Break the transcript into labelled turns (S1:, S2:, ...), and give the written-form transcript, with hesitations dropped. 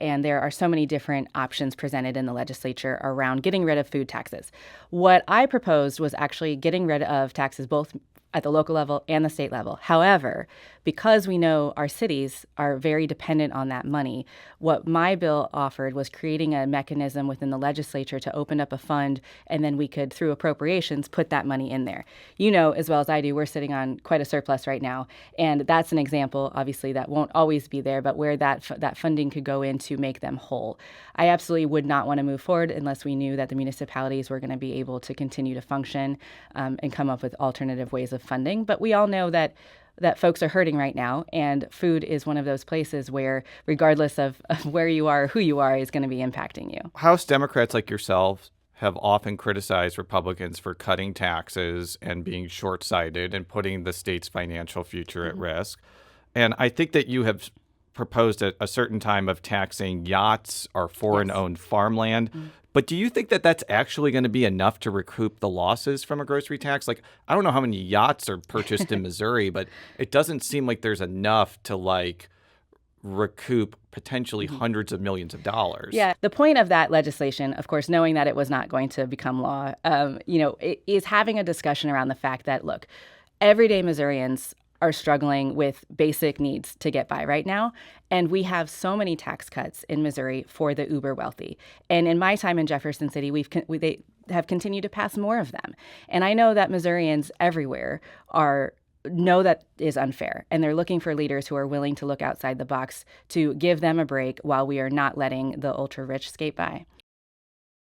S1: And there are so many different options presented in the legislature around getting rid of food taxes. What I proposed was actually getting rid of taxes both at the local level and the state level. However, because we know our cities are very dependent on that money, what my bill offered was creating a mechanism within the legislature to open up a fund, and then we could, through appropriations, put that money in there. You know, as well as I do, we're sitting on quite a surplus right now, and that's an example, obviously, that won't always be there, but where that funding could go in to make them whole. I absolutely would not want to move forward unless we knew that the municipalities were going to be able to continue to function and come up with alternative ways of funding. But we all know that folks are hurting right now, and food is one of those places where, regardless of where you are or who you are, is going to be impacting you.
S2: House Democrats like yourselves have often criticized Republicans for cutting taxes and being short-sighted and putting the state's financial future at risk. And I think that you have proposed a certain time of taxing yachts or foreign-owned farmland. But do you think that that's actually going to be enough to recoup the losses from a grocery tax? Like, I don't know how many yachts are purchased in Missouri, but it doesn't seem like there's enough to, recoup potentially hundreds of millions of dollars.
S1: Yeah. The point of that legislation, of course, knowing that it was not going to become law, is having a discussion around the fact that, look, everyday Missourians are struggling with basic needs to get by right now. And we have so many tax cuts in Missouri for the uber wealthy. And in my time in Jefferson City, they have continued to pass more of them. And I know that Missourians everywhere know that is unfair. And they're looking for leaders who are willing to look outside the box to give them a break while we are not letting the ultra rich skate by.